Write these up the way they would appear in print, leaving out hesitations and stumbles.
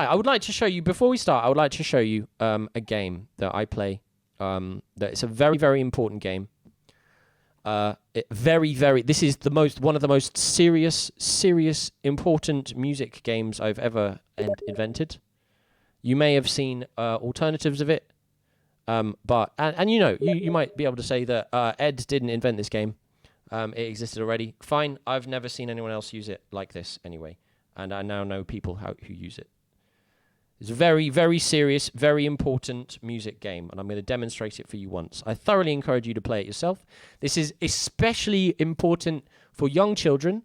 I would like to show you, before we start, I would like to show you a game that I play. That it's a very, very important game. This is one of the most serious, important music games I've ever invented. You may have seen alternatives of it, but you might be able to say that Ed didn't invent this game. It existed already. Fine, I've never seen anyone else use it like this anyway, and I now know people who use it. It's a very, very serious, very important music game, and I'm going to demonstrate it for you once. I thoroughly encourage you to play it yourself. This is especially important for young children,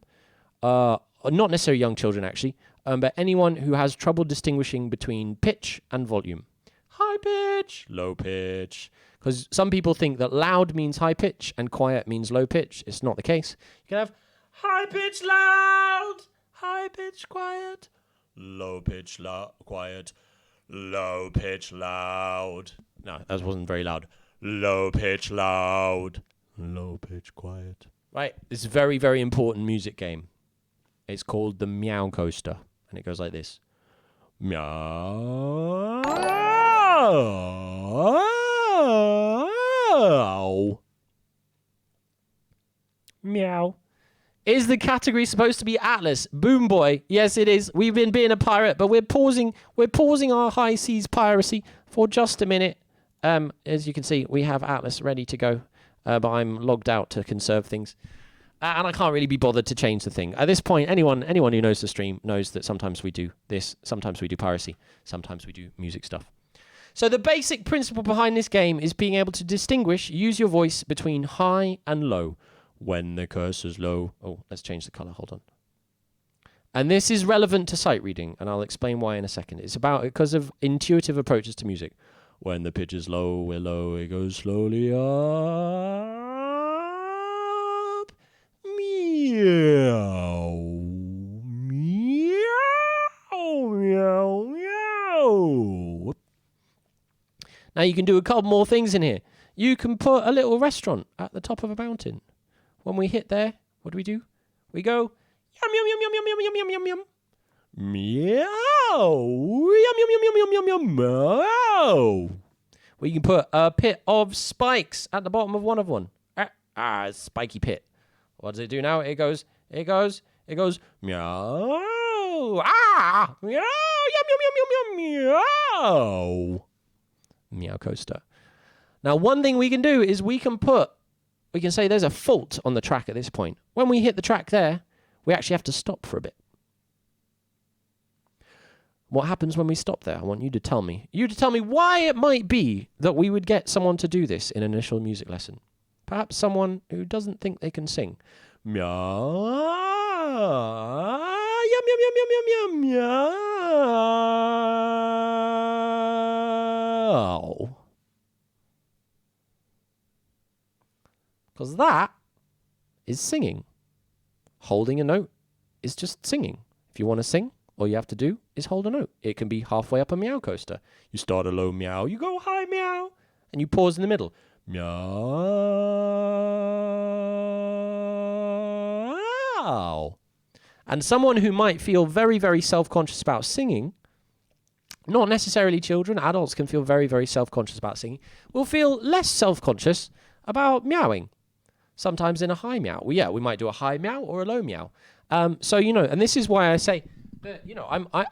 not necessarily young children actually, but anyone who has trouble distinguishing between pitch and volume. High pitch, low pitch. Because some people think that loud means high pitch and quiet means low pitch. It's not the case. You can have high pitch loud, high pitch quiet, low pitch quiet, low pitch loud. No, that wasn't very loud. Low pitch loud, low pitch quiet. Right, this is a very, very important music game. It's called the Meow Coaster, and it goes like this. Meow. Meow. Is the category supposed to be Atlas? Boom boy. Yes, it is. We've been being a pirate, but we're pausing our high seas piracy for just a minute. As you can see, we have Atlas ready to go, but I'm logged out to conserve things. And I can't really be bothered to change the thing. At this point, anyone who knows the stream knows that sometimes we do this, sometimes we do piracy, sometimes we do music stuff. So the basic principle behind this game is being able to use your voice between high and low. When the cursor's low. Oh, let's change the color. Hold on. And this is relevant to sight reading, and I'll explain why in a second. It's because of intuitive approaches to music. When the pitch is low, we're low, it goes slowly up. Meow. Meow. Meow. Meow. Now you can do a couple more things in here. You can put a little restaurant at the top of a mountain. When we hit there, what do? We go, yum, yum, yum, yum, yum, yum, yum, yum, yum. Meow. Yum, yum, yum, yum, yum, yum, yum, meow. We can put a pit of spikes at the bottom of one of one. Spiky pit. What does it do now? It goes, meow. Meow, yum, yum, yum, yum, yum, meow. Meow coaster. Now, one thing we can do is we can say there's a fault on the track at this point. When we hit the track there, we actually have to stop for a bit. What happens when we stop there? I want you to tell me. Why it might be that we would get someone to do this in an initial music lesson. Perhaps someone who doesn't think they can sing. Meow. Yum, yum, yum, yum, yum, yum, meow. Because that is singing. Holding a note is just singing. If you want to sing, all you have to do is hold a note. It can be halfway up a meow coaster. You start a low meow, you go high meow, and you pause in the middle. Meow. And someone who might feel very, very self-conscious about singing, not necessarily children, adults can feel very, very self-conscious about singing, will feel less self-conscious about meowing. Sometimes in a high meow. Well, yeah, we might do a high meow or a low meow. And this is why I say that,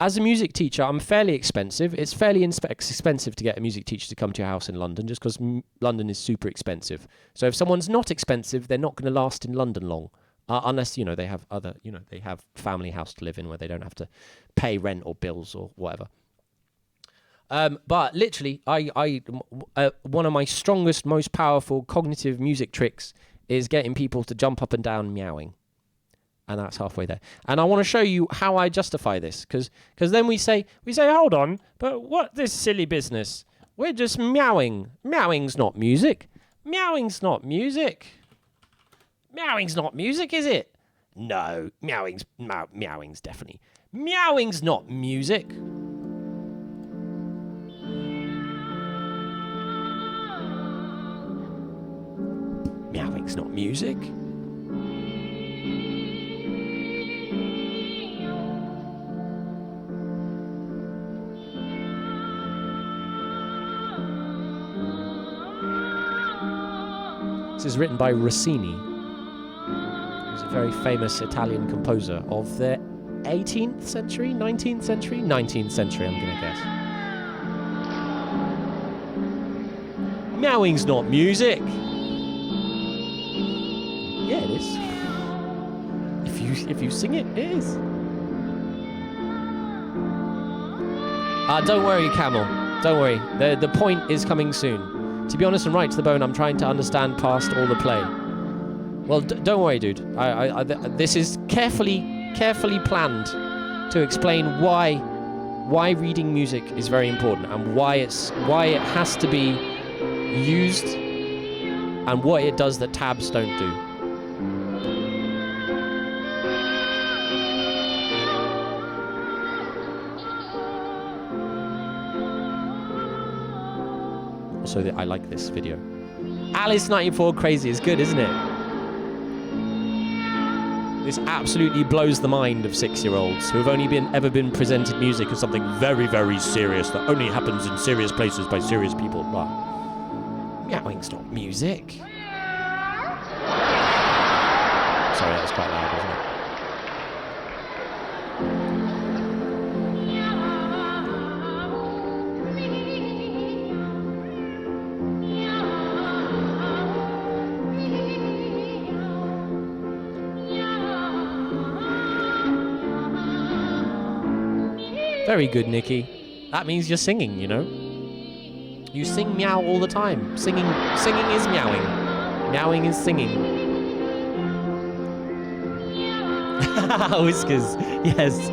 as a music teacher, I'm fairly expensive. It's fairly expensive to get a music teacher to come to your house in London just because London is super expensive. So if someone's not expensive, they're not going to last in London long. Unless, they have they have family house to live in where they don't have to pay rent or bills or whatever. But literally, one of my strongest, most powerful cognitive music tricks is getting people to jump up and down meowing. And that's halfway there. And I want to show you how I justify this. Because then we say, hold on, but what this silly business? We're just meowing. Meowing's not music. Meowing's not music. Meowing's not music, is it? No, meowing's definitely. Meowing's not music. Meowing's not music. This is written by Rossini, who's a very famous Italian composer of the 18th century, 19th century? 19th century, I'm going to guess. Meowing's not music. Yeah, it is. If you sing it, it is. Don't worry, Camel. Don't worry. The point is coming soon. To be honest and right to the bone, I'm trying to understand past all the play. Well, don't worry, dude. This is carefully planned to explain why reading music is very important and why it has to be used and what it does that tabs don't do. Also, I like this video. Alice 94 Crazy is good, isn't it? This absolutely blows the mind of 6-year-olds who have only ever been presented music as something very, very serious that only happens in serious places by serious people. Blah. Meowing's not music. Sorry, that was quite loud, wasn't it? Very good, Nikki. That means you're singing, you know? You sing meow all the time. Singing is meowing. Meowing is singing. Whiskers, yes.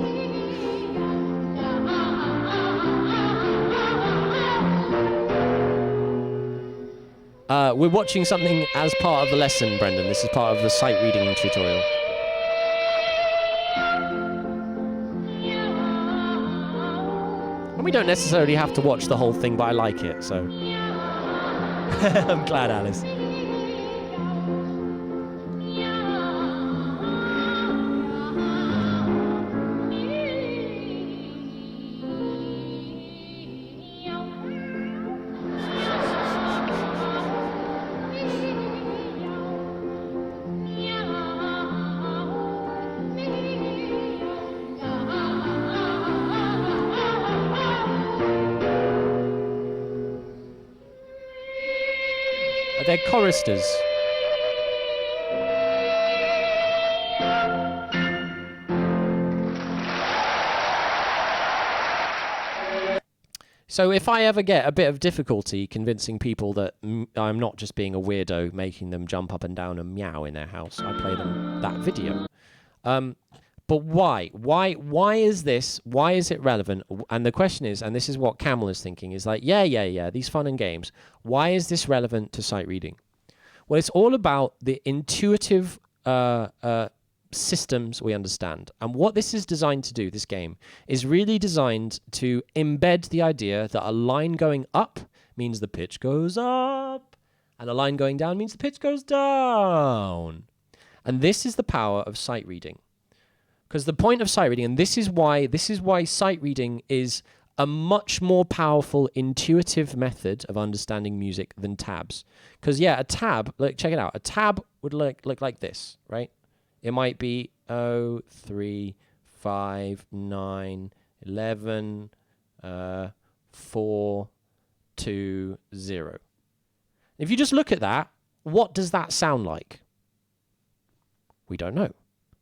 We're watching something as part of the lesson, Brendan. This is part of the sight reading tutorial. We don't necessarily have to watch the whole thing, but I like it, so... I'm glad, Alice. They're choristers. So if I ever get a bit of difficulty convincing people that I'm not just being a weirdo making them jump up and down and meow in their house, I play them that video. But why? Why is this? Why is it relevant? And the question is, and this is what Camel is thinking, is like, yeah, these fun and games. Why is this relevant to sight reading? Well, it's all about the intuitive systems we understand. And what this is designed to do, this game, is really designed to embed the idea that a line going up means the pitch goes up, and a line going down means the pitch goes down. And this is the power of sight reading. Because the point of sight reading, and this is why sight reading is a much more powerful intuitive method of understanding music than tabs. Because yeah, a tab, like check it out, a tab would look like this, right? It might be 0, 3, 5, 9, 11, 4, 2, 0. If you just look at that, what does that sound like? We don't know.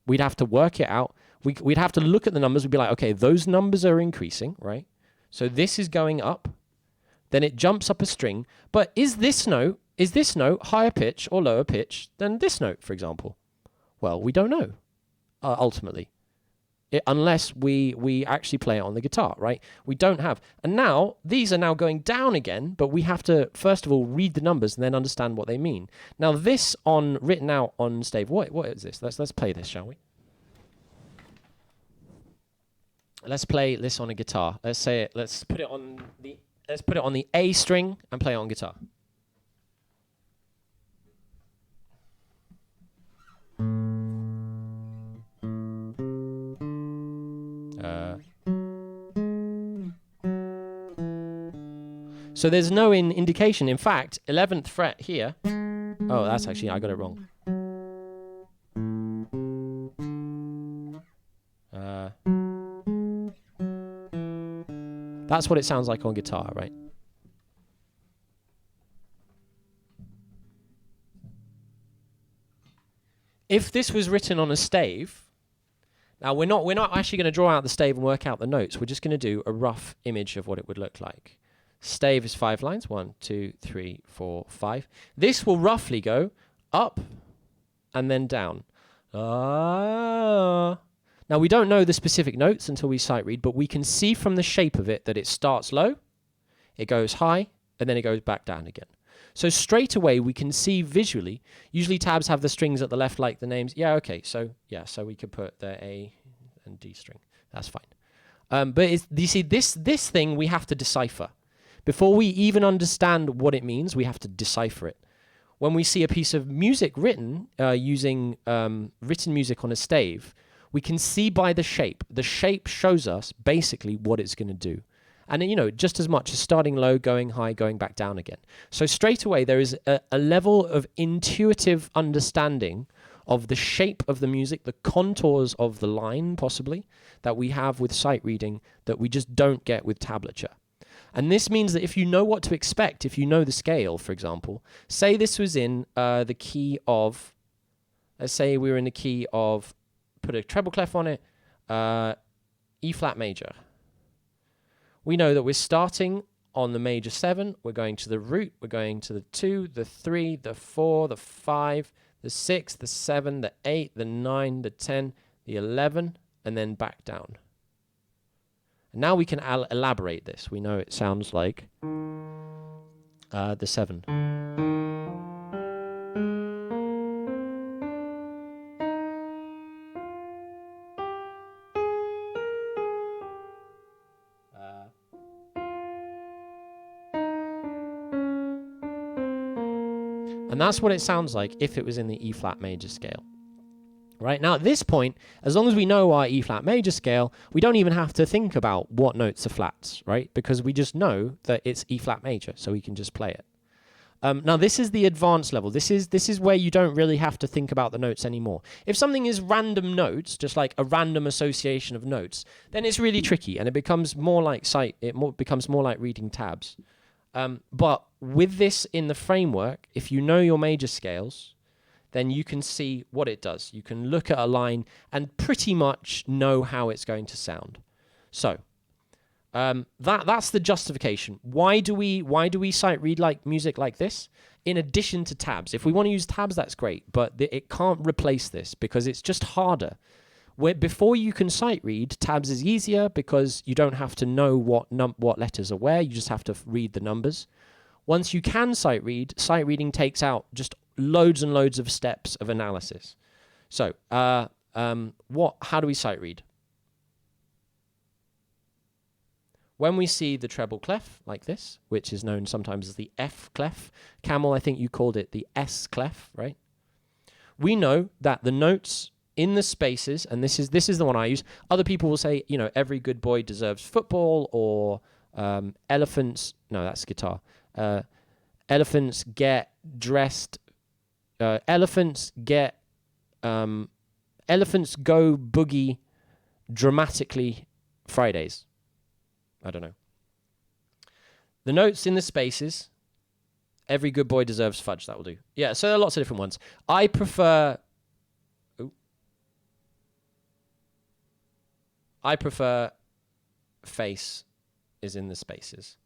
We'd have to work it out. We'd have to look at the numbers. We'd be like, okay, those numbers are increasing, right? So this is going up. Then it jumps up a string. But is this note higher pitch or lower pitch than this note, for example? Well, we don't know, ultimately. Unless we actually play it on the guitar, right? We don't have. And now, these are now going down again, but we have to, first of all, read the numbers and then understand what they mean. Now, this written out on stave, what is this? Let's play this, shall we? Let's play this on a guitar. Let's put it on the A string and play it on guitar. So there's no indication. In fact, 11th fret here Oh, that's actually, I got it wrong. That's what it sounds like on guitar, right? If this was written on a stave, now we're not actually going to draw out the stave and work out the notes. We're just going to do a rough image of what it would look like. Stave is 5 lines. 1, 2, 3, 4, 5. This will roughly go up and then down. Now we don't know the specific notes until we sight read, but we can see from the shape of it that it starts low, it goes high, and then it goes back down again. So straight away we can see visually. Usually tabs have the strings at the left like the names. Yeah, okay. So we could put the A and D string. That's fine. But you see, this thing we have to decipher. Before we even understand what it means, we have to decipher it. When we see a piece of music written using written music on a stave, we can see by the shape. The shape shows us basically what it's going to do. And, just as much as starting low, going high, going back down again. So straight away, there is a level of intuitive understanding of the shape of the music, the contours of the line, possibly, that we have with sight reading that we just don't get with tablature. And this means that if you know what to expect, if you know the scale, for example, say this was in the key of, let's say we were in the key of, put a treble clef on it, E flat major. We know that we're starting on the major 7, we're going to the root, we're going to the 2, the 3, the 4, the 5, the 6, the 7, the 8, the 9, the 10, the 11, and then back down. And now we can elaborate this. We know it sounds like the 7. And that's what it sounds like if it was in the E flat major scale. Right now, at this point, as long as we know our E flat major scale, we don't even have to think about what notes are flats, right? Because we just know that it's E flat major, so we can just play it. Now, this is the advanced level. This is where you don't really have to think about the notes anymore. If something is random notes, just like a random association of notes, then it's really tricky, and it becomes more like becomes more like reading tabs. But with this in the framework, if you know your major scales, then you can see what it does. You can look at a line and pretty much know how it's going to sound. So that's the justification. Why do we sight read like music like this? In addition to tabs. If we want to use tabs, that's great, but it can't replace this because it's just harder. Before you can sight read, tabs is easier because you don't have to know what letters are where. You just have to read the numbers. Once you can sight reading takes out just loads and loads of steps of analysis. So, how do we sight read? When we see the treble clef like this, which is known sometimes as the F clef, Camel, I think you called it the S clef, right? We know that the notes in the spaces, and this is the one I use. Other people will say, every good boy deserves football, or elephants. No, that's guitar. Elephants get dressed. Elephants go boogie dramatically Fridays. I don't know. The notes in the spaces. Every good boy deserves fudge. That will do. Yeah. So there are lots of different ones. I prefer face is in the spaces.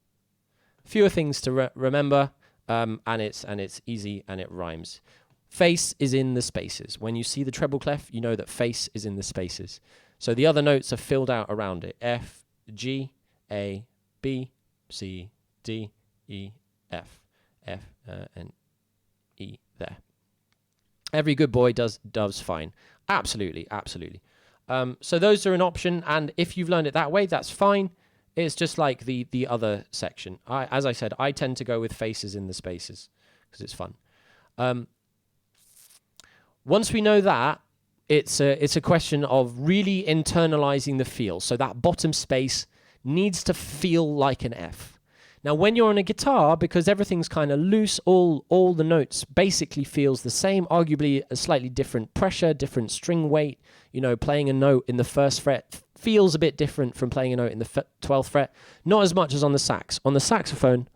Fewer things to remember, and it's easy and it rhymes. Face is in the spaces. When you see the treble clef, you know that face is in the spaces. So the other notes are filled out around it. F, G, A, B, C, D, E, F. F and E there. Every good boy does fine. Absolutely. So those are an option, and if you've learned it that way, that's fine. It's just like the other section. As I said, I tend to go with faces in the spaces because it's fun. Once we know that, it's a question of really internalizing the feel. So that bottom space needs to feel like an F. Now, when you're on a guitar, because everything's kind of loose, all the notes basically feels the same, arguably a slightly different pressure, different string weight. You know, playing a note in the first fret feels a bit different from playing a note in the 12th fret. Not as much as on the sax. On the saxophone,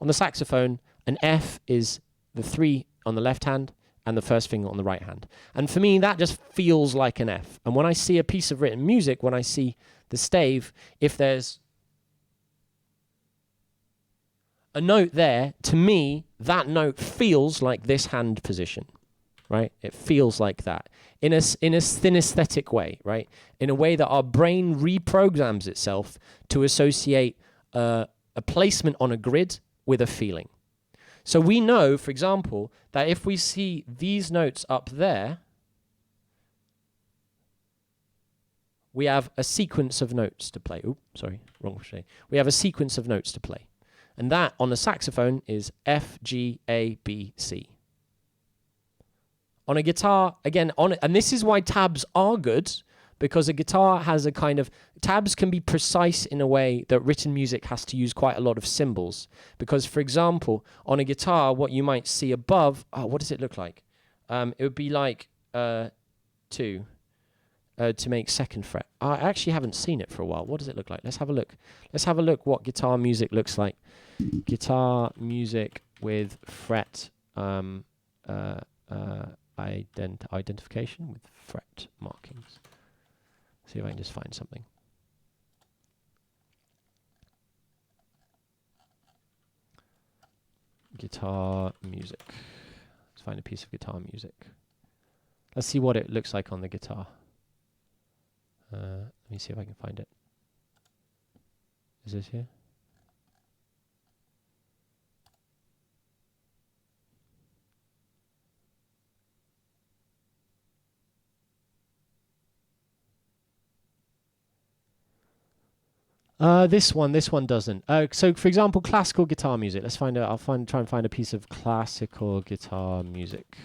an F is the 3 on the left hand and the first finger on the right hand. And for me, that just feels like an F. And when I see a piece of written music, when I see the stave, if there's a note there, to me, that note feels like this hand position, right? It feels like that in a synesthetic way, right? In a way that our brain reprograms itself to associate a placement on a grid with a feeling. So we know, for example, that if we see these notes up there, we have a sequence of notes to play. Oops, sorry, wrong shade. We have a sequence of notes to play. And that on the saxophone is F, G, A, B, C. On a guitar, again, and this is why tabs are good, because a guitar has a kind of, tabs can be precise in a way that written music has to use quite a lot of symbols. Because, for example, on a guitar, what you might see above, what does it look like? It would be like 2 to make second fret. I actually haven't seen it for a while. What does it look like? Let's have a look. Let's have a look what guitar music looks like. Guitar music with fret identification with fret markings. See if I can just find something. Guitar music. Let's find a piece of guitar music. Let's see what it looks like on the guitar. Let me see if I can find it. Is this here? This one doesn't. So, for example, classical guitar music. Let's find out. Try and find a piece of classical guitar music.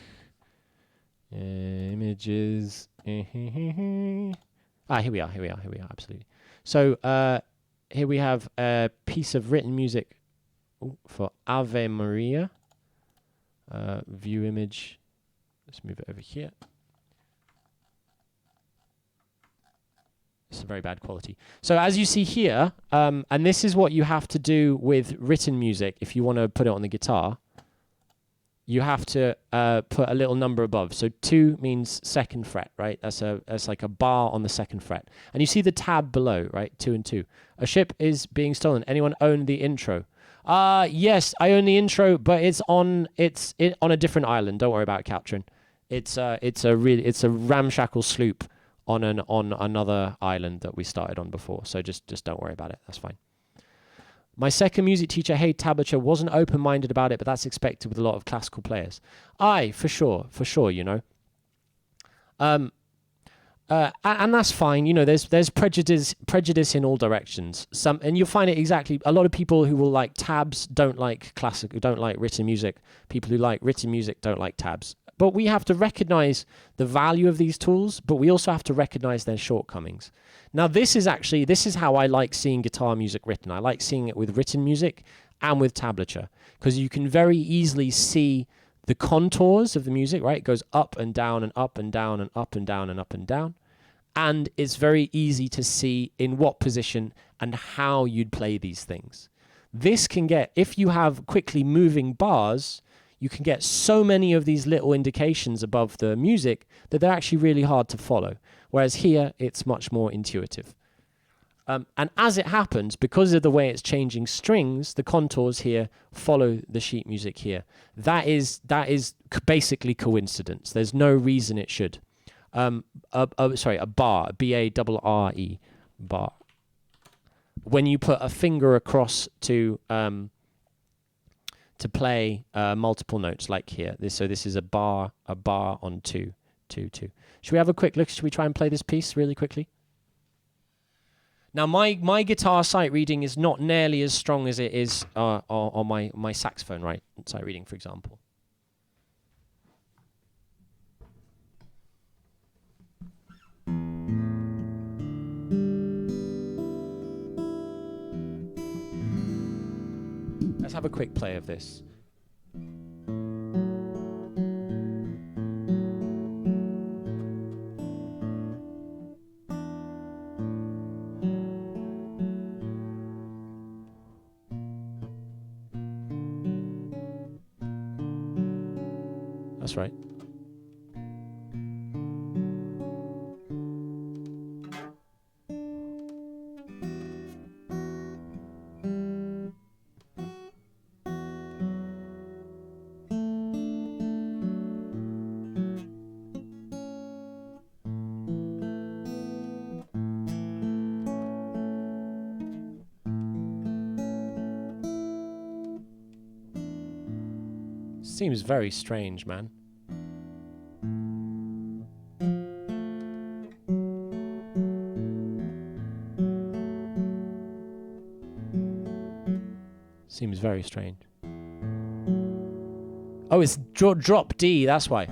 Images. Here we are. Absolutely. So, here we have a piece of written music for Ave Maria. View image. Let's move it over here. It's very bad quality. So as you see here, and this is what you have to do with written music if you want to put it on the guitar, you have to put a little number above. So 2 means second fret, right? That's like a bar on the second fret. And you see the tab below, right? 2 and 2. A ship is being stolen. Anyone own the intro? Yes, I own the intro, but it's on a different island. Don't worry about capturing. It's a ramshackle sloop on another island that we started on before. So just don't worry about it. That's fine. My second music teacher, hey, tablature, wasn't open-minded about it, but that's expected with a lot of classical players. Aye, for sure, you know. And that's fine. You know, there's prejudice in all directions. And you'll find it exactly. A lot of people who will like tabs don't like written music. People who like written music don't like tabs. But we have to recognize the value of these tools, but we also have to recognize their shortcomings. Now, this is how I like seeing guitar music written. I like seeing it with written music and with tablature, because you can very easily see the contours of the music, right? It goes up and down and up and down and up and down and up and down. And it's very easy to see in what position and how you'd play these things. This can get, if you have quickly moving bars, you can get so many of these little indications above the music that they're actually really hard to follow. Whereas here, it's much more intuitive. And as it happens, because of the way it's changing strings, the contours here follow the sheet music here. That is basically coincidence. There's no reason it should. A bar, B-A-R-R-E, bar. When you put a finger across to play multiple notes, like here. This is a bar on 2, 2, 2. Should we have a quick look? Should we try and play this piece really quickly? Now, my guitar sight reading is not nearly as strong as it is on my saxophone, right? Sight reading, for example. Let's have a quick play of this. That's right. Seems very strange, man. Seems very strange. Oh, it's drop D, that's why.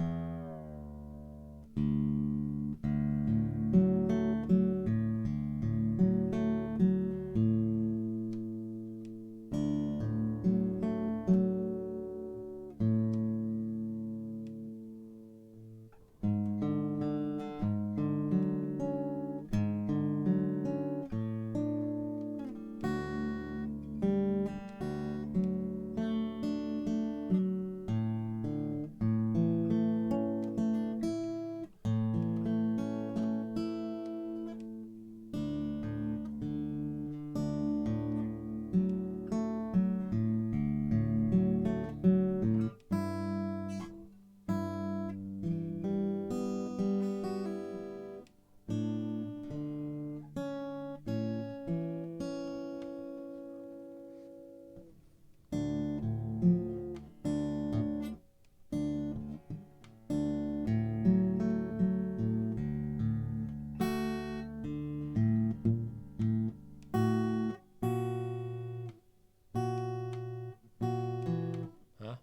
Huh?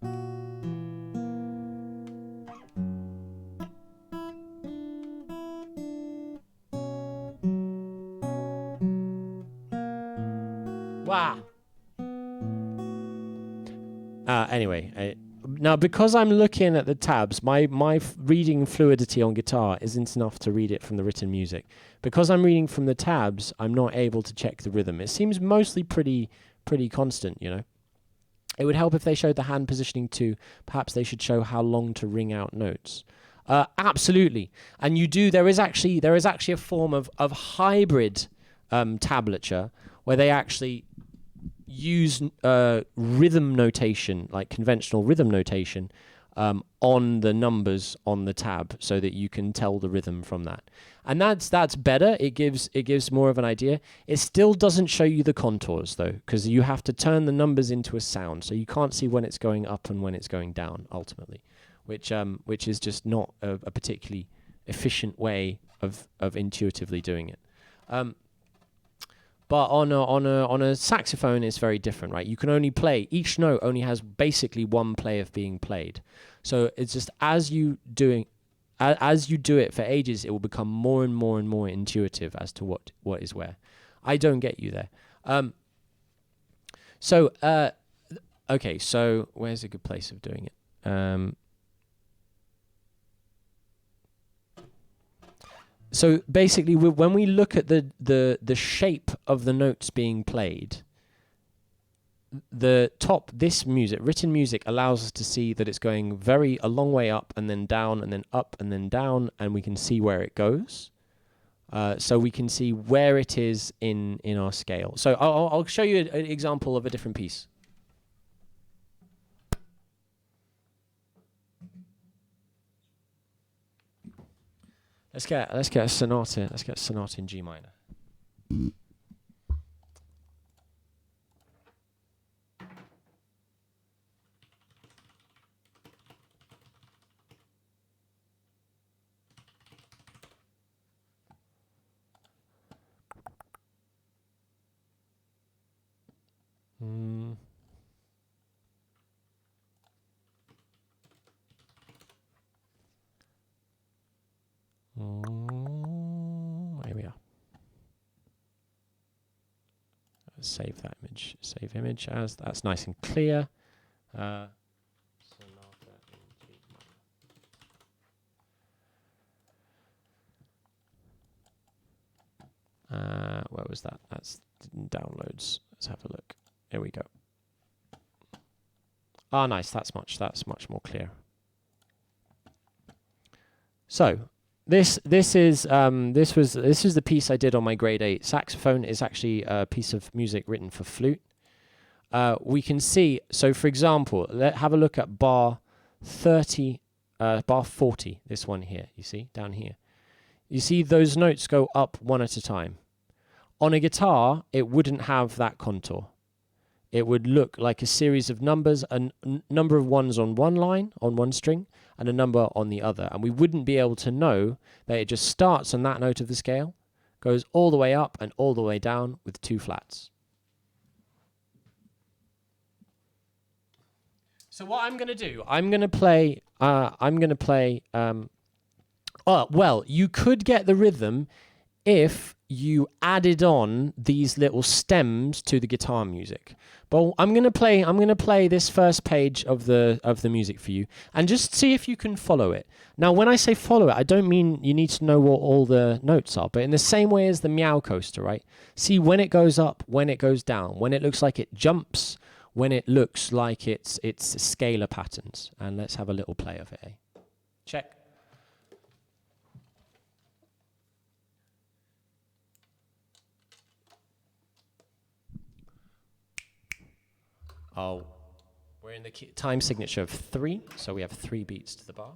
Wow. Anyway, now because I'm looking at the tabs, my reading fluidity on guitar isn't enough to read it from the written music. Because I'm reading from the tabs, I'm not able to check the rhythm. It seems mostly pretty constant, you know. It would help if they showed the hand positioning too. Perhaps they should show how long to ring out notes. Absolutely, and you do. There is actually a form of hybrid tablature where they actually use rhythm notation, like conventional rhythm notation, on the numbers on the tab, so that you can tell the rhythm from that. And that's better. It gives more of an idea. It still doesn't show you the contours though, because you have to turn the numbers into a sound, so you can't see when it's going up and when it's going down ultimately, which is just not a particularly efficient way of intuitively doing it. But on a saxophone, it's very different, right? You can only play, each note only has basically one play of being played. So it's just as you do it for ages, it will become more and more and more intuitive as to what is where. I don't get you there. Okay, so where's a good place of doing it? So basically, when we look at the shape of the notes being played, this music, written music, allows us to see that it's going a long way up and then down and then up and then down, and we can see where it goes. So we can see where it is in our scale. So I'll show you an example of a different piece. Let's get a sonata. Let's get a sonata in G minor. Here we are. save that image. Save image as, that's nice and clear. Sonata in G minor. Where was that? That's downloads. Let's have a look. Here we go. Ah, nice. That's much more clear. So this is the piece I did on my grade 8 saxophone. It's actually a piece of music written for flute. We can see. So for example, have a look at bar 30, bar 40. This one here. You see down here. You see those notes go up one at a time. On a guitar, it wouldn't have that contour. It would look like a series of numbers, a number of ones on one line, on one string, and a number on the other. And we wouldn't be able to know that it just starts on that note of the scale, goes all the way up and all the way down with 2 flats. So what I'm going to do, I'm going to play, well, you could get the rhythm if you added on these little stems to the guitar music. But I'm going to play this first page of the music for you and just see if you can follow it. Now, when I say follow it, I don't mean you need to know what all the notes are, but in the same way as the meow coaster, right? See when it goes up, when it goes down, when it looks like it jumps, when it looks like it's scalar patterns. And let's have a little play of it. Eh? Check. Oh, we're in the time signature of 3, so we have 3 beats to the bar.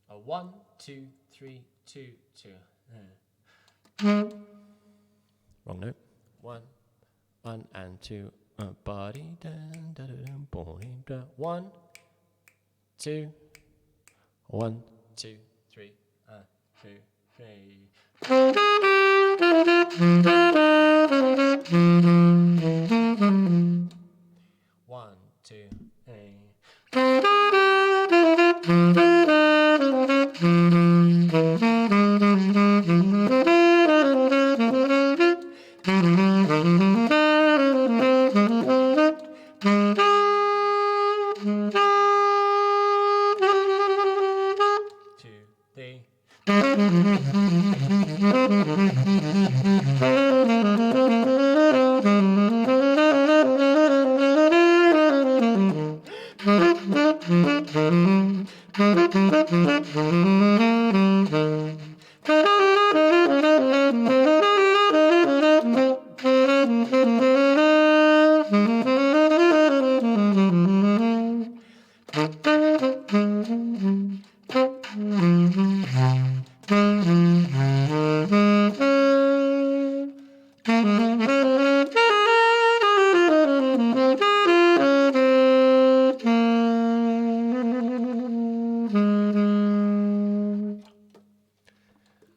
1, 2, 3, 2, 2. Wrong note. 1, 1 and 2. Body dun, da, da, dum, boing, da. 1, 2, 1, 2, 3, 2, 3. One, two, three.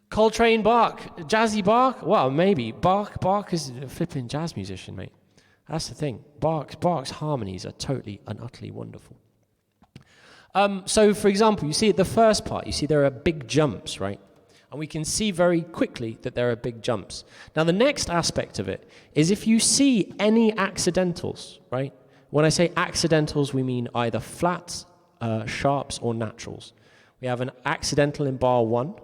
Coltrane Bach, Jazzy Bach? Well, maybe. Bach is a flipping jazz musician, mate. That's the thing. Bach's harmonies are totally and utterly wonderful. So, for example, you see at the first part, you see there are big jumps, right? And we can see very quickly that there are big jumps. Now, the next aspect of it is if you see any accidentals, right? When I say accidentals, we mean either flats, sharps, or naturals. We have an accidental in bar 1.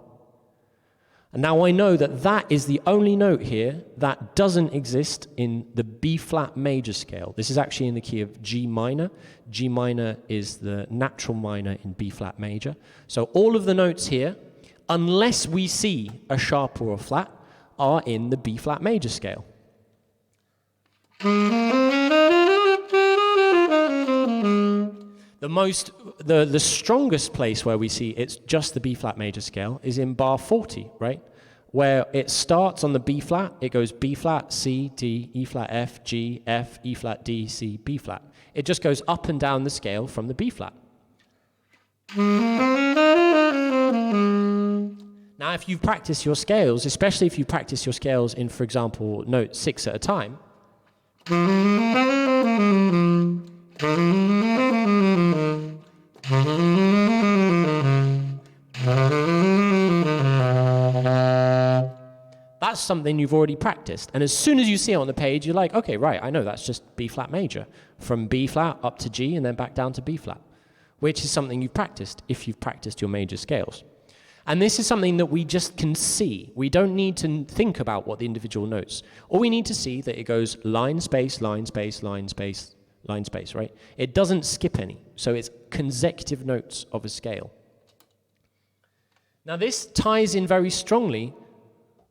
And now I know that that is the only note here that doesn't exist in the B-flat major scale. This is actually in the key of G minor. G minor is the natural minor in B-flat major. So all of the notes here, unless we see a sharp or a flat, are in the B-flat major scale. The strongest place where we see it's just the B-flat major scale is in bar 40, right? Where it starts on the B-flat, it goes B-flat, C, D, E-flat, F, G, F, E-flat, D, C, B-flat. It just goes up and down the scale from the B-flat. Now, if you've practiced your scales, especially if you practice your scales in, for example, note 6 at a time, That's something you've already practiced. And as soon as you see it on the page, you're like, okay, right, I know that's just B flat major. From B flat up to G and then back down to B flat, which is something you've practiced if you've practiced your major scales. And this is something that we just can see. We don't need to think about what the individual notes. All we need to see that it goes line, space, line, space, line, space, line, space, right? It doesn't skip any. So it's consecutive notes of a scale. Now this ties in very strongly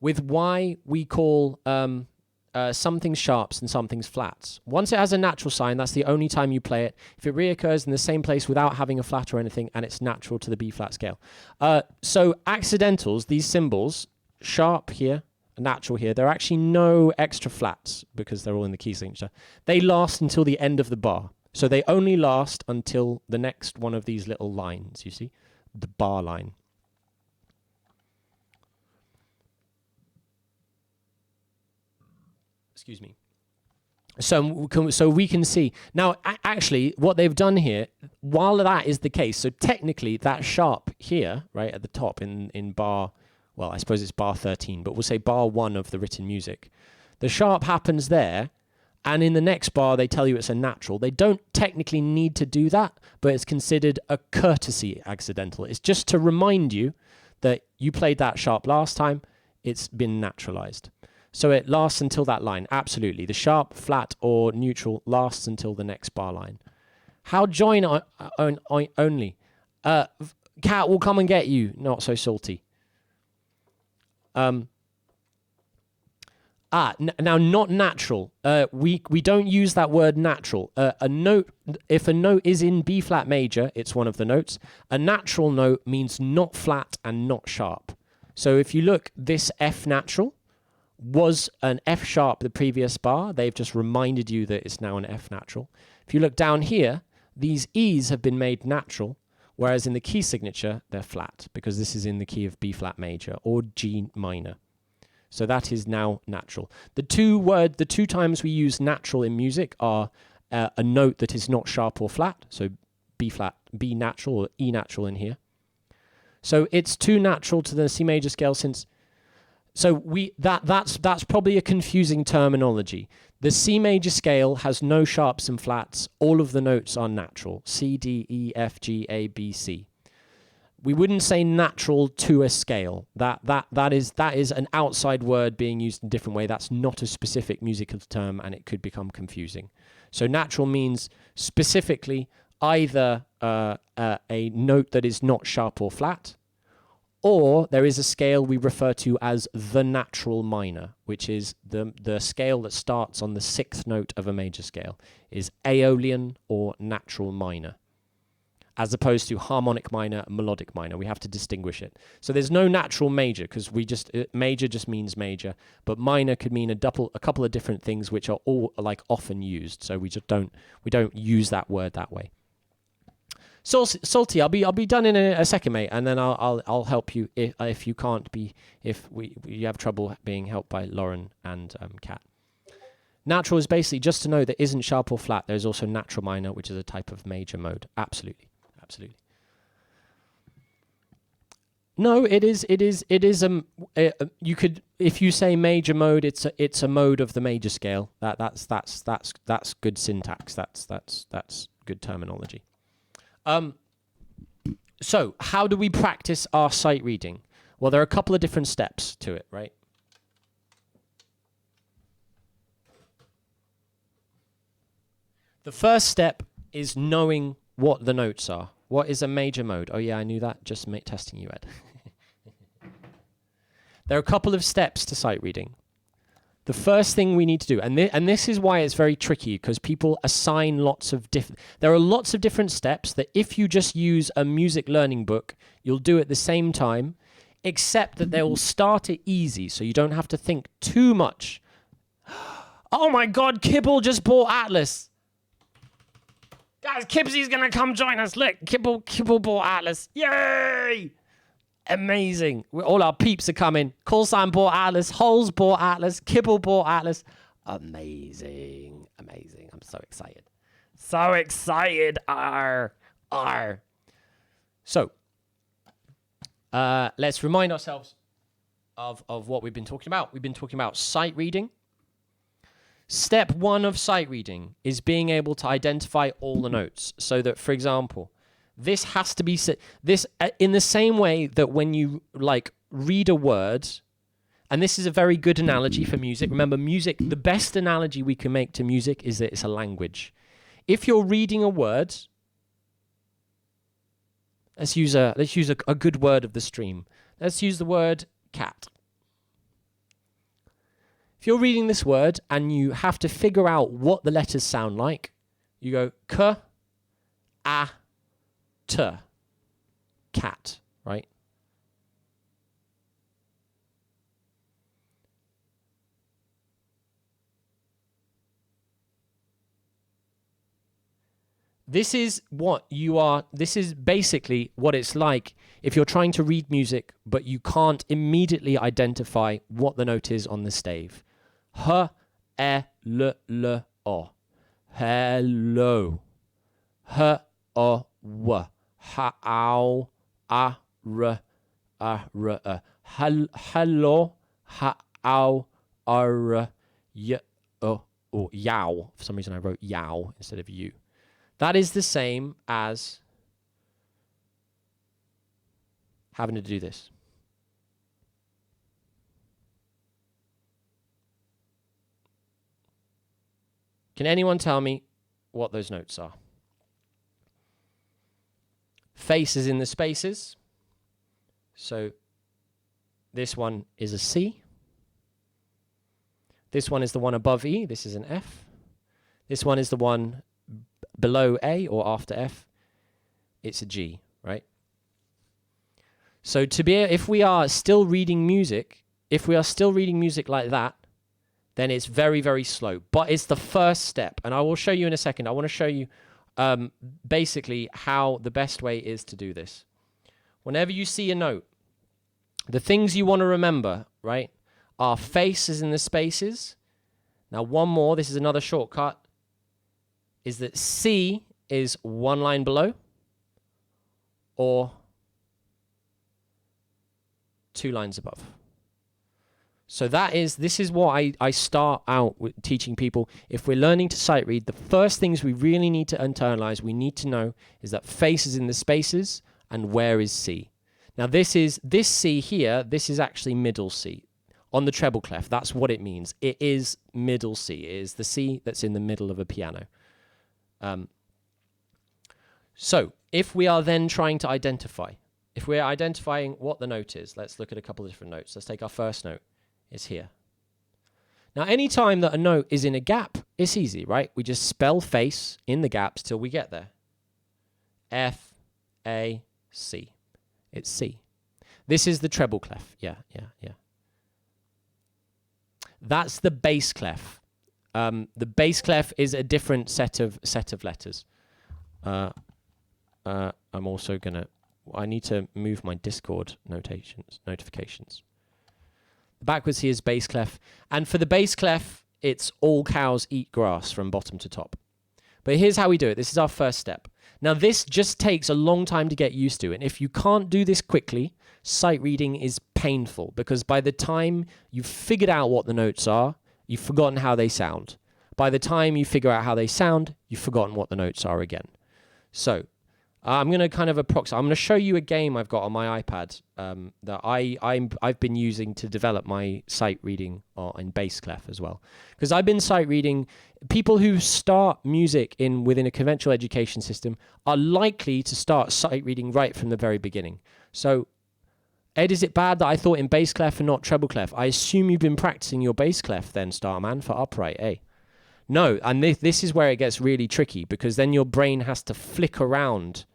with why we call some things sharps and some things flats. Once it has a natural sign, that's the only time you play it. If it reoccurs in the same place without having a flat or anything, and it's natural to the B flat scale. So accidentals, these symbols, sharp here, natural here, there are actually no extra flats because they're all in the key signature. They last until the end of the bar. So they only last until the next one of these little lines, you see? The bar line. Excuse me. So we can see now. Actually, what they've done here, while that is the case, so technically that sharp here, right at the top in bar, well, I suppose it's bar 13, but we'll say bar 1 of the written music. The sharp happens there, and in the next bar they tell you it's a natural. They don't technically need to do that, but it's considered a courtesy accidental. It's just to remind you that you played that sharp last time. It's been naturalized. So it lasts until that line, absolutely. The sharp, flat, or neutral lasts until the next bar line. How join only? Cat will come and get you, not so salty. Now, not natural. We don't use that word natural. A note, if a note is in B flat major, it's one of the notes. A natural note means not flat and not sharp. So if you look, this F natural was an F sharp the previous bar. They've just reminded you that it's now an F natural. If you look down here, these E's have been made natural, whereas in the key signature, they're flat, because this is in the key of B flat major or G minor. So that is now natural. The two times we use natural in music are a note that is not sharp or flat, so B flat, B natural, or E natural in here. So it's too natural to the C major scale since. So that's probably a confusing terminology. The C major scale has no sharps and flats. All of the notes are natural. C, D, E, F, G, A, B, C. We wouldn't say natural to a scale. That is an outside word being used in a different way. That's not a specific musical term, and it could become confusing. So natural means specifically either a note that is not sharp or flat, or there is a scale we refer to as the natural minor, which is the scale that starts on the 6th note of a major scale, is Aeolian or natural minor, as opposed to harmonic minor and melodic minor. We have to distinguish it. So there's no natural major, because major just means major, but minor could mean a couple of different things, which are all like often used. So we don't use that word that way. Salty, I'll be done in a second, mate, and then I'll help you if you can't be, you have trouble being helped by Lauren and Kat. Natural is basically just to know that isn't sharp or flat. There's also natural minor, which is a type of major mode. Absolutely. No, it is. You could, if you say major mode, it's a mode of the major scale. That's good syntax. That's good terminology. So how do we practice our sight reading? Well, there are a couple of different steps to it, right? The first step is knowing what the notes are. What is a major mode? Oh yeah, I knew that. Just testing you, Ed. There are a couple of steps to sight reading. The first thing we need to do, and this is why it's very tricky, because people assign lots of different. There are lots of different steps that if you just use a music learning book, you'll do at the same time, except that they will start it easy, so you don't have to think too much. Oh my God, Kibble just bought Atlas. Guys, Kibbsy's gonna come join us. Look, Kibble bought Atlas. Yay! Amazing. All our peeps are coming. Callsign bought Atlas. Holes bought Atlas. Kibble bought Atlas. Amazing. I'm so excited. So excited. R. So, let's remind ourselves of what we've been talking about. We've been talking about sight reading. Step 1 of sight reading is being able to identify all the notes. So that, for example, this has to be this in the same way that when you like read a word, and this is a very good analogy for music. Remember, music, the best analogy we can make to music is that it's a language. If you're reading a word, let's use a good word of the stream. Let's use the word cat. If you're reading this word and you have to figure out what the letters sound like, you go k, a, t, cat, right? This is what you are, this is basically what it's like if you're trying to read music, but you can't immediately identify what the note is on the stave. H, e, l, o. Hello. H, o, w. Ha, ow, a, r, e. Hello. Ha, ow, r, y, o, yow. For some reason I wrote yow instead of you. That is the same as having to do this. Can anyone tell me what those notes are? Face is in the spaces. So this one is a C. This one is the one above E. This is an F. This one is the one below A or after F. It's a G, right? So if we are still reading music like that, then it's very, very slow. But it's the first step, and I will show you in a second. I want to show you basically how the best way is to do this. Whenever you see a note, the things you want to remember, right, are faces in the spaces. Now, one more. This is another shortcut. Is that C is one line below or 2 lines above. So this is what I start out with teaching people. If we're learning to sight read, the first things we really need to internalize, we need to know is that face is in the spaces and where is C. Now this C here, this is actually middle C. On the treble clef, that's what it means. It is middle C. It is the C that's in the middle of a piano. So if we are then trying to identify, if we're identifying what the note is, let's look at a couple of different notes. Let's take our first note. It's here. Now, any time that a note is in a gap, it's easy, right? We just spell face in the gaps till we get there. F, A, C. It's C. This is the treble clef. Yeah. That's the bass clef. The bass clef is a different set of letters. I'm also I need to move my Discord notifications. The backwards here is bass clef, and for the bass clef, it's all cows eat grass from bottom to top. But here's how we do it. This is our first step. Now, this just takes a long time to get used to, and if you can't do this quickly, sight reading is painful because by the time you've figured out what the notes are, you've forgotten how they sound. By the time you figure out how they sound, you've forgotten what the notes are again. So I'm going to kind of approximate. I'm going to show you a game I've got on my iPad that I've been using to develop my sight reading in bass clef as well. Because I've been sight reading. People who start music within a conventional education system are likely to start sight reading right from the very beginning. So, Ed, is it bad that I thought in bass clef and not treble clef? I assume you've been practicing your bass clef then, Starman, for upright, eh? No, and this is where it gets really tricky because then your brain has to flick around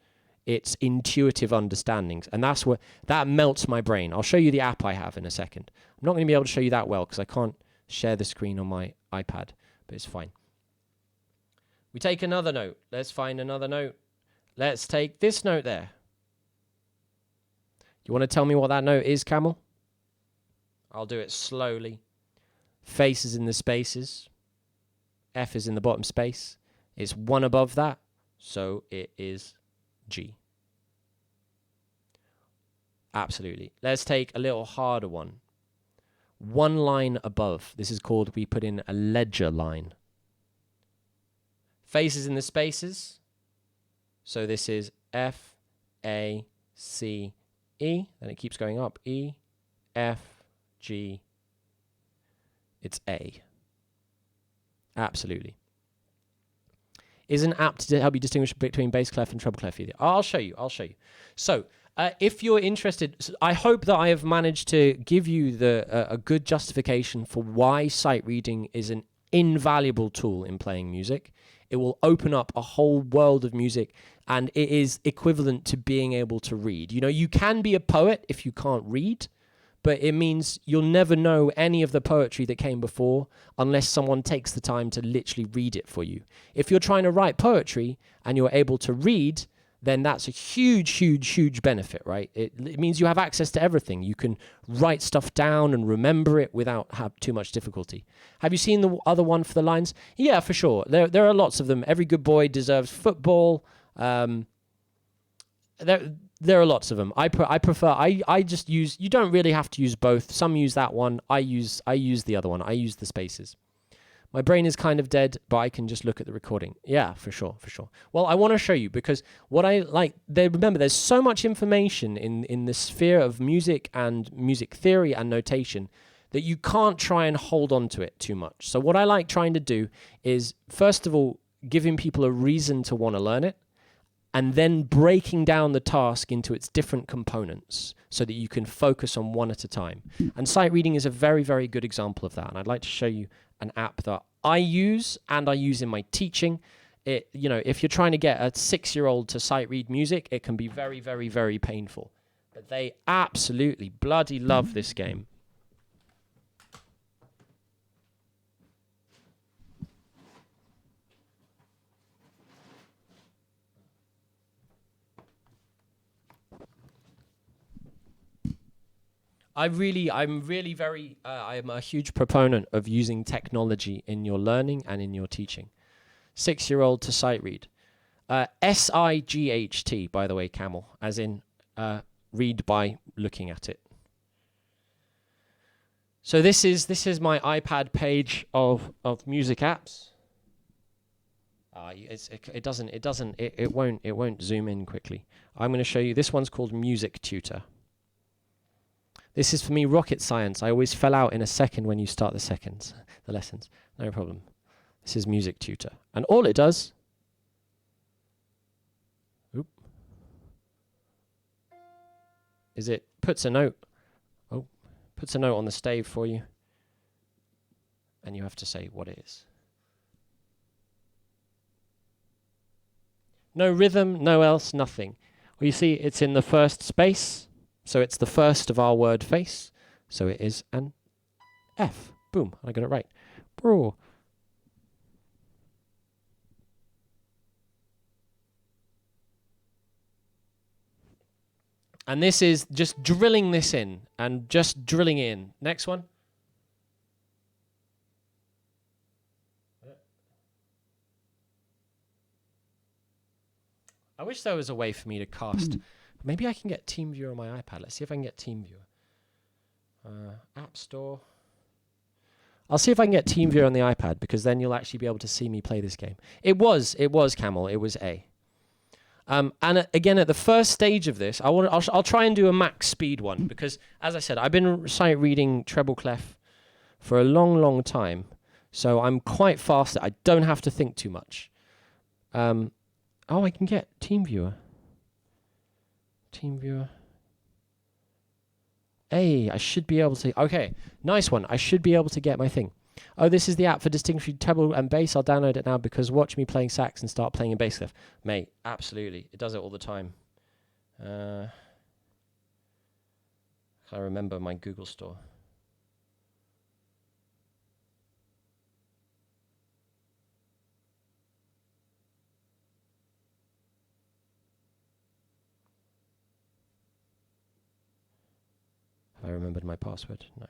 its intuitive understandings, and that melts my brain. I'll show you the app I have in a second. I'm not going to be able to show you that well because I can't share the screen on my iPad, but it's fine. We take another note. Let's find another note. Let's take this note there. You want to tell me what that note is, Camel? I'll do it slowly. Face is in the spaces. F is in the bottom space. It's one above that, so it is G. Absolutely. Let's take a little harder one. one line above. This is called, we put in a ledger line. Phases in the spaces. So this is F, A, C, E. Then it keeps going up. E, F, G. It's A. Absolutely. Is an app to help you distinguish between bass clef and treble clef either. I'll show you. So if you're interested, I hope that I have managed to give you a good justification for why sight reading is an invaluable tool in playing music. It will open up a whole world of music, and it is equivalent to being able to read. You know, you can be a poet if you can't read, but it means you'll never know any of the poetry that came before unless someone takes the time to literally read it for you. If you're trying to write poetry and you're able to read, then that's a huge, huge, huge benefit, right? It means you have access to everything. You can write stuff down and remember it without too much difficulty. Have you seen the other one for the lines? Yeah, for sure. There are lots of them. Every good boy deserves football. There are lots of them. I just use, you don't really have to use both. Some use that one. I use the other one. I use the spaces. My brain is kind of dead, but I can just look at the recording. Yeah, for sure. Well, I want to show you, because what I like, remember, there's so much information in the sphere of music and music theory and notation that you can't try and hold on to it too much. So what I like trying to do is, first of all, giving people a reason to want to learn it, and then breaking down the task into its different components so that you can focus on one at a time. And sight reading is a very, very good example of that. And I'd like to show you an app that I use and I use in my teaching. You know, if you're trying to get a 6-year-old to sight read music, it can be very, very, very painful. But they absolutely bloody love this game. I'm a huge proponent of using technology in your learning and in your teaching. 6-year-old to sight read. SIGHT, by the way, camel, as in read by looking at it. So this is my iPad page of music apps. It won't zoom in quickly. I'm going to show you. This one's called Music Tutor. This is, for me, rocket science. I always fell out in a second when you start the lessons. No problem. This is Music Tutor. And all it does... is it puts a note on the stave for you. And you have to say what it is. No rhythm, no else, nothing. Well, you see, it's in the first space. So it's the first of our word face. So it is an F. Boom. I got it right. Bro. And this is just drilling this in. And just drilling in. Next one. I wish there was a way for me to cast... Maybe I can get TeamViewer on my iPad. Let's see if I can get TeamViewer. App Store. I'll see if I can get TeamViewer on the iPad, because then you'll actually be able to see me play this game. It was Camel. It was A. And again, at the first stage of this, I'll try and do a max speed one, because, as I said, I've been sight reading treble clef for a long, long time. So I'm quite fast. I don't have to think too much. I can get TeamViewer. TeamViewer. Hey, I should be able to... Okay, nice one. I should be able to get my thing. Oh, this is the app for distinguishing treble and bass. I'll download it now, because watch me playing sax and start playing a bass clef. Mate, absolutely. It does it all the time. I remember my Google store. I remembered my password. No.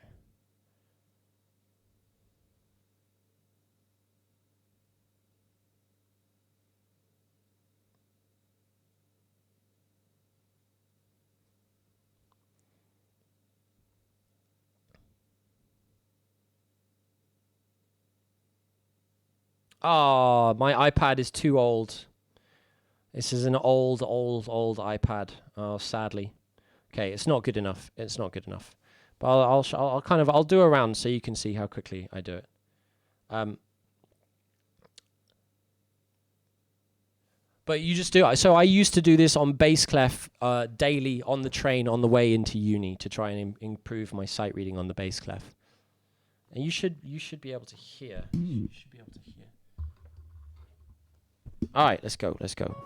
Oh, my iPad is too old. This is an old iPad. Oh, sadly. Okay, it's not good enough. It's not good enough. But I'll do a round so you can see how quickly I do it. But you just do it. So I used to do this on bass clef daily on the train on the way into uni to try and improve my sight reading on the bass clef. And you should be able to hear. You should be able to hear. All right, let's go. Let's go.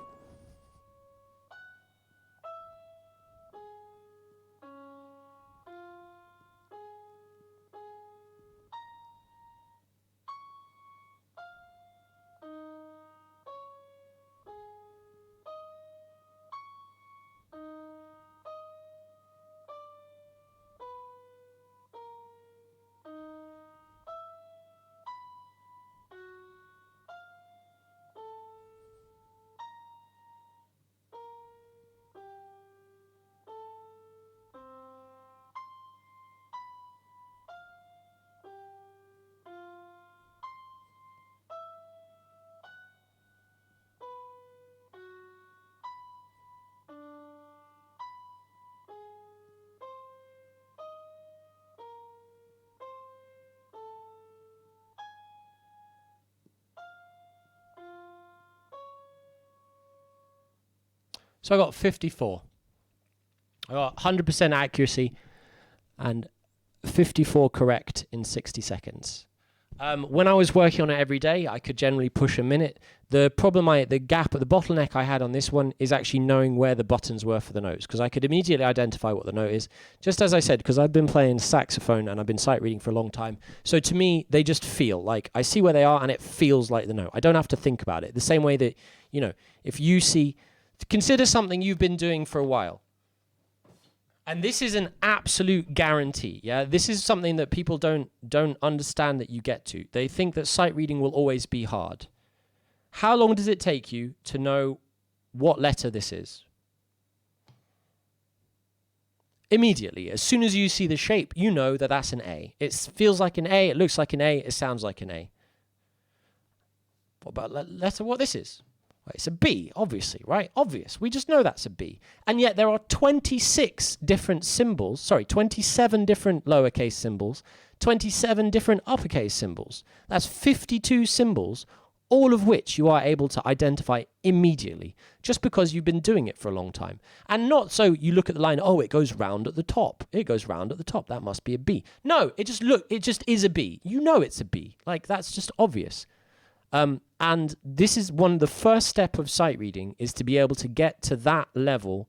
So I got 54. I got 100% accuracy and 54 correct in 60 seconds. When I was working on it every day, I could generally push a minute. The bottleneck I had on this one is actually knowing where the buttons were for the notes, because I could immediately identify what the note is. Just as I said, because I've been playing saxophone and I've been sight reading for a long time. So to me, they just feel like I see where they are and it feels like the note. I don't have to think about it. The same way that, if you see, consider something you've been doing for a while. And this is an absolute guarantee. Yeah, this is something that people don't understand that you get to. They think that sight reading will always be hard. How long does it take you to know what letter this is? Immediately, as soon as you see the shape, you know that that's an A. It feels like an A, it looks like an A, it sounds like an A. What about letter what this is? It's a B, obviously, right? Obvious. We just know that's a B. And yet there are 27 different lowercase symbols, 27 different uppercase symbols. That's 52 symbols, all of which you are able to identify immediately, just because you've been doing it for a long time. And not so you look at the line, oh, it goes round at the top. It goes round at the top. That must be a B. No, it just is a B. You know it's a B. Like, that's just obvious. And this is the first step of sight reading, is to be able to get to that level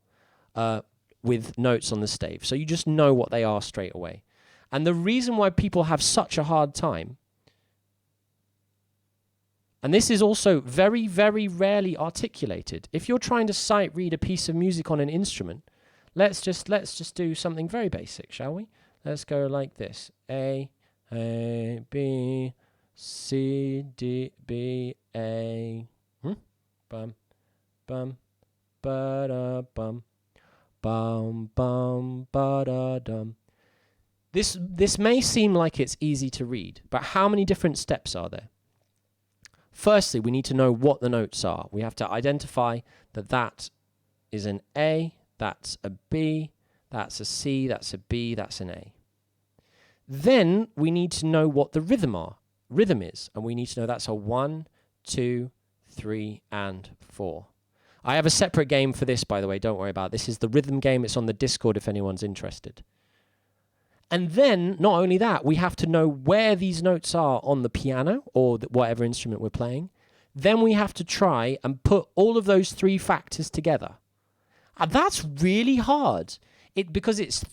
with notes on the stave. So you just know what they are straight away. And the reason why people have such a hard time, and this is also very, very rarely articulated. If you're trying to sight read a piece of music on an instrument, let's just do something very basic, shall we? Let's go like this. A, B, C, D, B, A, bum, bum, ba-da, bum, bum, bum, ba-da, dum. This may seem like it's easy to read, but how many different steps are there? Firstly, we need to know what the notes are. We have to identify that is an A, that's a B, that's a C, that's a B, that's an A. Then we need to know what the rhythm is, and we need to know that's a 1, 2, 3, and 4. I have a separate game for this, by the way, don't worry about it. This is the rhythm game. It's on the Discord if anyone's interested. And then, not only that, we have to know where these notes are on the piano or whatever instrument we're playing. Then we have to try and put all of those three factors together. And that's really hard, because it's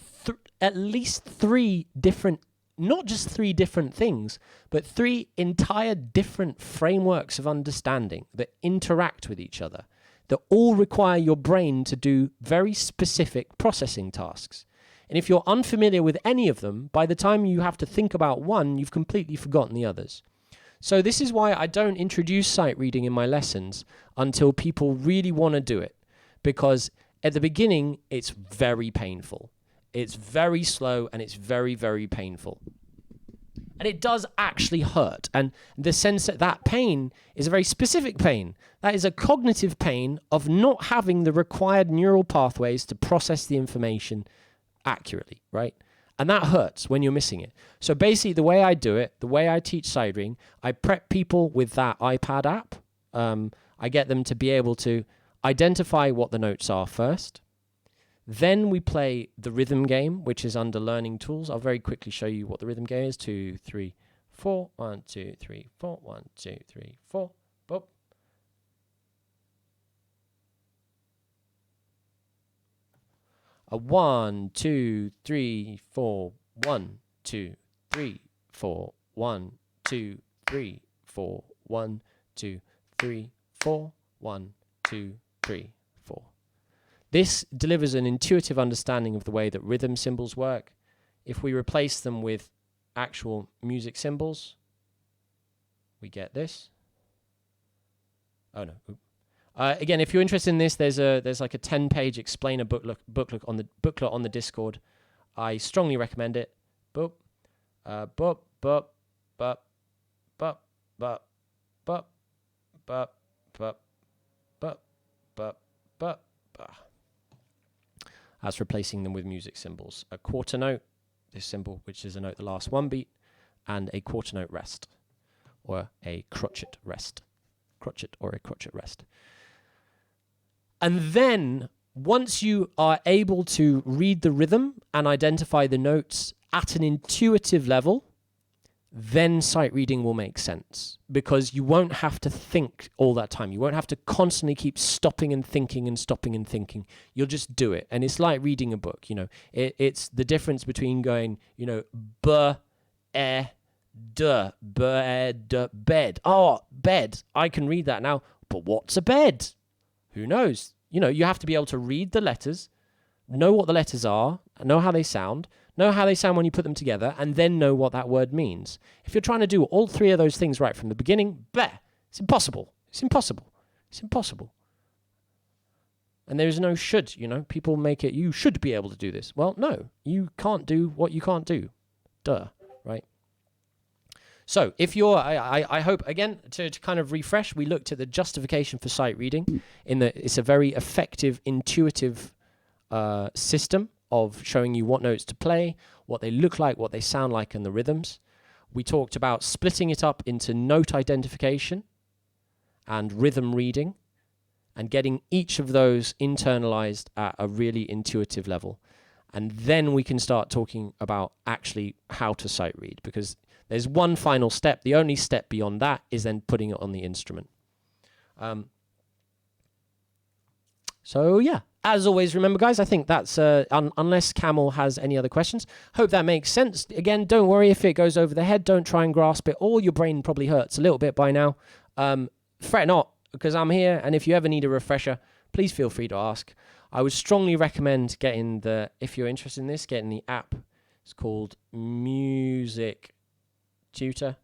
at least three different, not just three different things, but three entire different frameworks of understanding that interact with each other, that all require your brain to do very specific processing tasks. And if you're unfamiliar with any of them, by the time you have to think about one, you've completely forgotten the others. So this is why I don't introduce sight reading in my lessons until people really want to do it, because at the beginning, it's very painful. It's very slow and it's very, very painful. And it does actually hurt. And the sense that that pain is a very specific pain. That is a cognitive pain of not having the required neural pathways to process the information accurately, right? And that hurts when you're missing it. So basically, the way I do it, the way I teach sight reading, I prep people with that iPad app. I get them to be able to identify what the notes are first. Then we play the rhythm game, which is under learning tools. I'll very quickly show you what the rhythm game is. 2, 3, 4. 1, 2, 3, 4. 1, 2, 3, 4. Boop. A 1, 2, 3, 4. 1, 2, 3, 4. 1, 2, 3, 4. 1, 2, 3, 4. 1, 2, 3, 4. This delivers an intuitive understanding of the way that rhythm symbols work. If we replace them with actual music symbols, we get this. Oh no. Again, if you're interested in this, there's like a 10-page explainer booklet on the Discord. I strongly recommend it. Boop, boop, boop, boop, boop, boop, boop, boop, boop, boop, boop, boop, boop. That's replacing them with music symbols. A quarter note, this symbol, which is a note the last one beat, and a quarter note rest, or a crotchet rest. Crotchet or a crotchet rest. And then, once you are able to read the rhythm and identify the notes at an intuitive level, then sight reading will make sense, because you won't have to think all that time. You won't have to constantly keep stopping and thinking and stopping and thinking. You'll just do it. And it's like reading a book, you know. It's the difference between going, you know, bed. Oh, bed. I can read that now. But what's a bed? Who knows? You know, you have to be able to read the letters, know what the letters are, know how they sound when you put them together, and then know what that word means. If you're trying to do all three of those things right from the beginning, it's impossible. It's impossible. It's impossible. And there is no should, you know. People make it, you should be able to do this. Well, no, you can't do what you can't do. Duh, right? So if you're, I hope, again, to kind of refresh, we looked at the justification for sight reading. It's a very effective, intuitive system of showing you what notes to play, what they look like, what they sound like, and the rhythms. We talked about splitting it up into note identification and rhythm reading, and getting each of those internalized at a really intuitive level. And then we can start talking about actually how to sight read, because there's one final step. The only step beyond that is then putting it on the instrument. So yeah, as always, remember guys, I think that's, unless Camel has any other questions, hope that makes sense. Again, don't worry if it goes over the head. Don't try and grasp it. All your brain probably hurts a little bit by now. Fret not, because I'm here, and if you ever need a refresher, please feel free to ask. I would strongly recommend getting if you're interested in this, getting the app. It's called Music Tutor,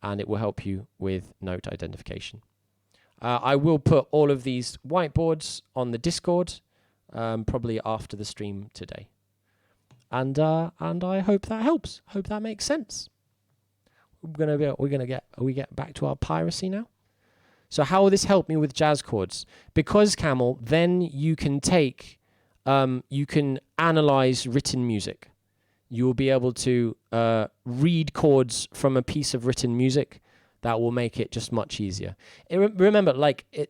and it will help you with note identification. I will put all of these whiteboards on the Discord, probably after the stream today. And I hope that helps. Hope that makes sense. We get back to our piracy now. So how will this help me with jazz chords? Because Camel, then you can you can analyze written music. You will be able to read chords from a piece of written music. That will make it just much easier. Remember,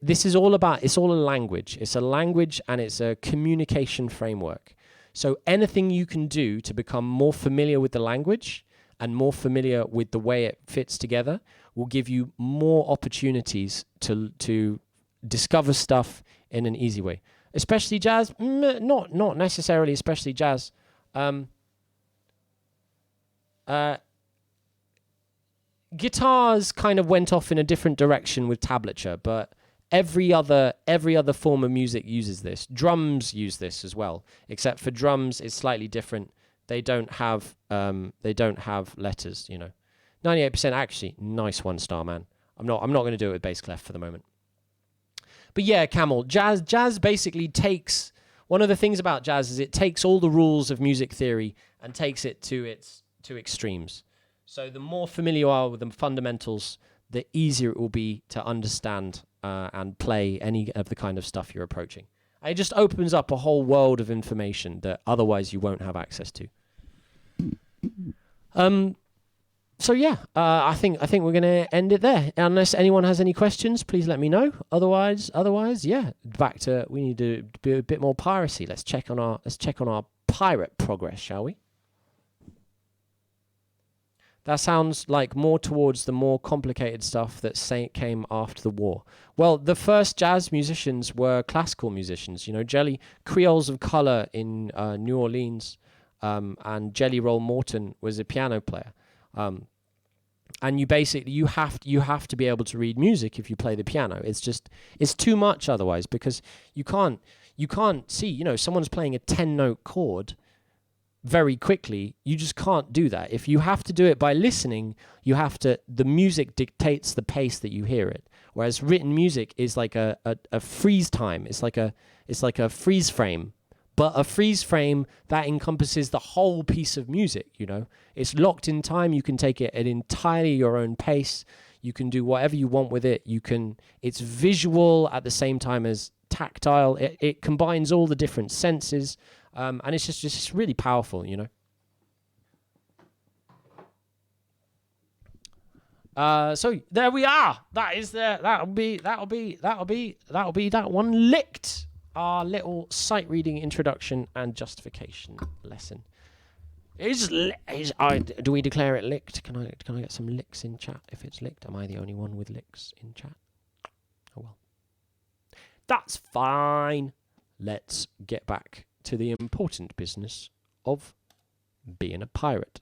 this is all about, it's all a language. It's a language and it's a communication framework. So anything you can do to become more familiar with the language and more familiar with the way it fits together will give you more opportunities to discover stuff in an easy way. Especially jazz, not necessarily especially jazz. Guitars kind of went off in a different direction with tablature, but every other form of music uses this. Drums use this as well, except for drums it's slightly different. They don't have letters, you know. 98% actually, nice 1-star, man. I'm not going to do it with bass clef for the moment. But yeah, Camel, jazz basically takes, one of the things about jazz is it takes all the rules of music theory and takes it to its to extremes. So the more familiar you are with the fundamentals, the easier it will be to understand and play any of the kind of stuff you're approaching. It just opens up a whole world of information that otherwise you won't have access to. So yeah, I think we're gonna end it there. Unless anyone has any questions, please let me know. Otherwise, yeah, back to we need to do a bit more piracy. Let's check on our pirate progress, shall we? That sounds like more towards the more complicated stuff that came after the war. Well, the first jazz musicians were classical musicians. You know, Creoles of Color in New Orleans, and Jelly Roll Morton was a piano player. And you have to be able to read music if you play the piano. It's too much otherwise, because you can't see, you know, someone's playing a 10-note chord very quickly. You just can't do that. If you have to do it by listening, the music dictates the pace that you hear it. Whereas written music is like a freeze time. It's like a freeze frame. But a freeze frame that encompasses the whole piece of music, you know. It's locked in time. You can take it at entirely your own pace. You can do whatever you want with it. It's visual at the same time as tactile. It combines all the different senses. And it's just really powerful, you know. So there we are. That'll be that one licked. Our little sight reading introduction and justification lesson. Do we declare it licked? Can I get some licks in chat if it's licked? Am I the only one with licks in chat? Oh well. That's fine. Let's get back to the important business of being a pirate.